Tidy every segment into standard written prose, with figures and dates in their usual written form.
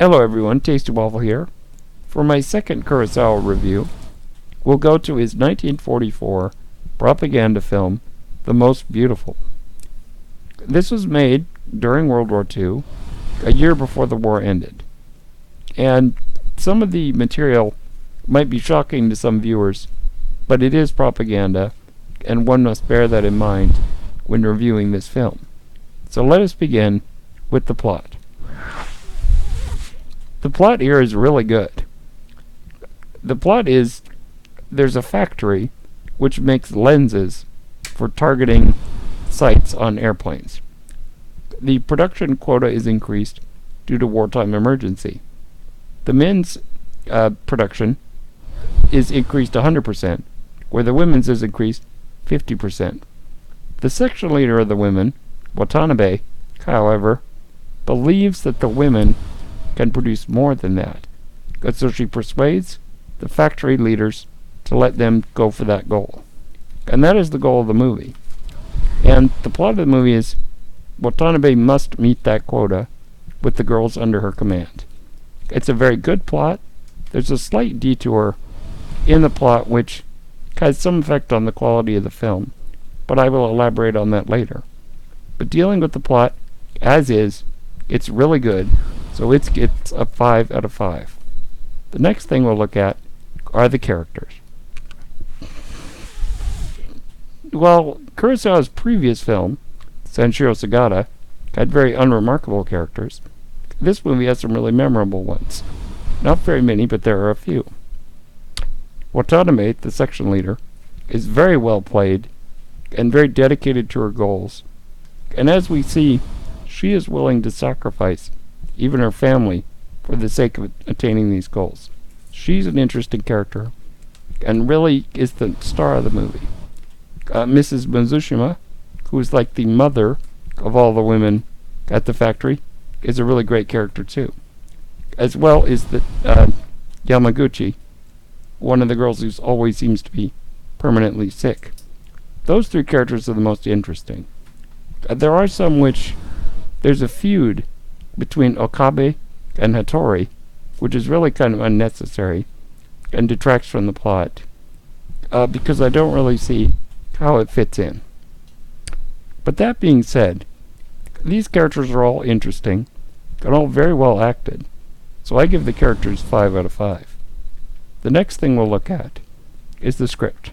Hello everyone, Tasty Waffle here. For my second Kurosawa review, we'll go to his 1944 propaganda film, The Most Beautiful. This was made during World War II, a year before the war ended. And some of the material might be shocking to some viewers, but it is propaganda, and one must bear that in mind when reviewing this film. So let us begin with the plot. The plot here is really good. The plot is there's a factory which makes lenses for targeting sights on airplanes. The production quota is increased due to wartime emergency. The men's production is increased 100%, where the women's is increased 50%. The section leader of the women, Watanabe, however, believes that the women can produce more than that, and so she persuades the factory leaders to let them go for that goal. And that is the goal of the movie. And the plot of the movie is Watanabe must meet that quota with the girls under her command. It's a very good plot. There's a slight detour in the plot which has some effect on the quality of the film, but I will elaborate on that later. But dealing with the plot as is, it's really good, so it gets a 5 out of 5. The next thing we'll look at are the characters. While Kurosawa's previous film, Sanshiro Sagata, had very unremarkable characters, this movie has some really memorable ones. Not very many, but there are a few. Watanabe, the section leader, is very well played and very dedicated to her goals. And as we see, she is willing to sacrifice even her family for the sake of attaining these goals. She's an interesting character and really is the star of the movie. Mrs. Mizushima, who is like the mother of all the women at the factory, is a really great character too. As well is the Yamaguchi, one of the girls who always seems to be permanently sick. Those three characters are the most interesting. There are some which there's a feud between Okabe and Hattori, which is really kind of unnecessary and detracts from the plot, because I don't really see how it fits in. But that being said, these characters are all interesting and all very well acted, so I give the characters 5 out of 5. The next thing we'll look at is the script.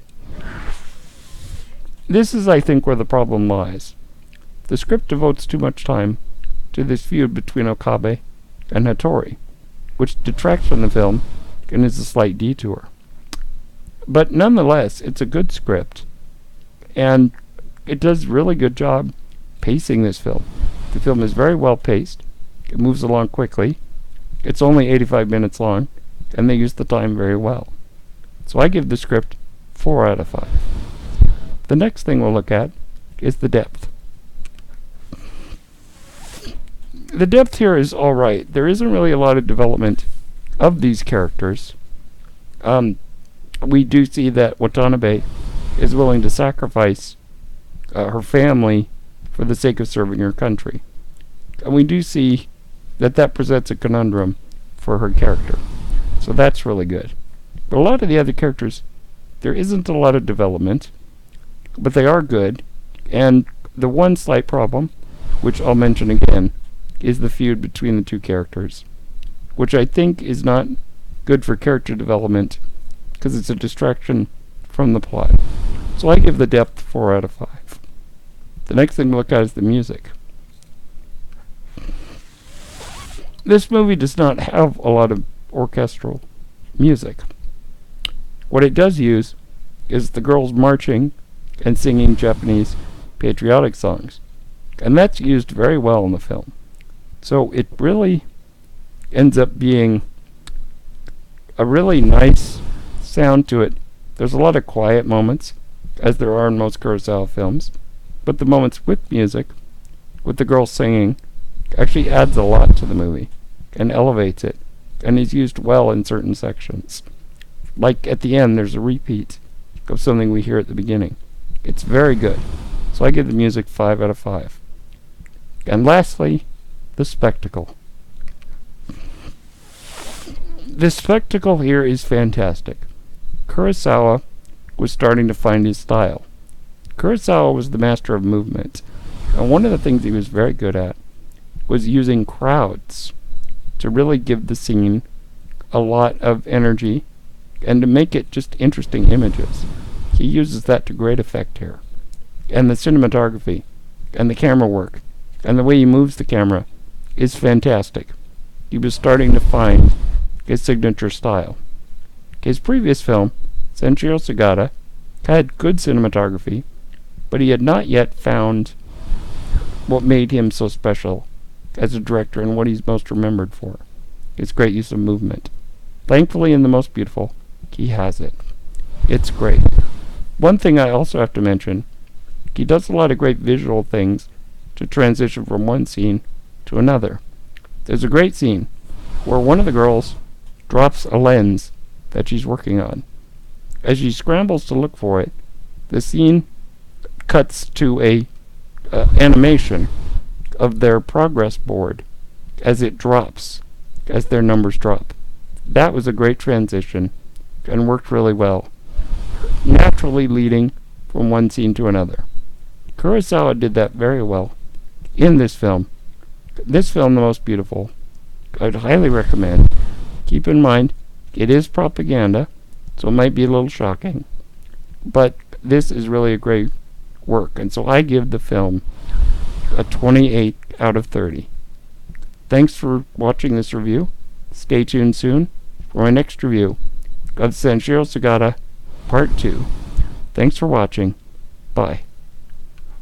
This is, I think, where the problem lies. The script devotes too much time to this feud between Okabe and Hattori, which detracts from the film and is a slight detour. But nonetheless, it's a good script, and it does a really good job pacing this film. The film is very well paced. It moves along quickly. It's only 85 minutes long, and they use the time very well. So I give the script 4 out of 5. The next thing we'll look at is the depth. The depth here is alright. There isn't really a lot of development of these characters. We do see that Watanabe is willing to sacrifice her family for the sake of serving her country. And we do see that that presents a conundrum for her character. So that's really good. But a lot of the other characters, there isn't a lot of development, but they are good. And the one slight problem, which I'll mention again, is the feud between the two characters, which I think is not good for character development because it's a distraction from the plot. So I give the depth 4 out of 5. The next thing to look at is the music. This movie does not have a lot of orchestral music. What it does use is the girls marching and singing Japanese patriotic songs, and that's used very well in the film. So it really ends up being a really nice sound to it. There's a lot of quiet moments, as there are in most Kurosawa films, but the moments with music, with the girls singing, actually adds a lot to the movie and elevates it, and is used well in certain sections. Like at the end, there's a repeat of something we hear at the beginning. It's very good. So I give the music 5 out of 5. And lastly, the spectacle. The spectacle here is fantastic. Kurosawa was starting to find his style. Kurosawa was the master of movement, and one of the things he was very good at was using crowds to really give the scene a lot of energy and to make it just interesting images. He uses that to great effect here. And the cinematography and the camera work and the way he moves the camera is fantastic. He was starting to find his signature style. His previous film, Senshiro Sagata, had good cinematography, but he had not yet found what made him so special as a director and what he's most remembered for, his great use of movement. Thankfully, in The Most Beautiful, he has it. It's great. One thing I also have to mention, he does a lot of great visual things to transition from one scene to another. There's a great scene where one of the girls drops a lens that she's working on. As she scrambles to look for it, the scene cuts to a animation of their progress board as it drops, as their numbers drop. That was a great transition and worked really well, naturally leading from one scene to another. Kurosawa did that very well in this film. This film, The Most Beautiful, I'd highly recommend. Keep in mind, it is propaganda, so it might be a little shocking, but this is really a great work, and so I give the film a 28 out of 30. Thanks for watching this review. Stay tuned soon for my next review of Senshiro Sagata Part 2. Thanks for watching. Bye.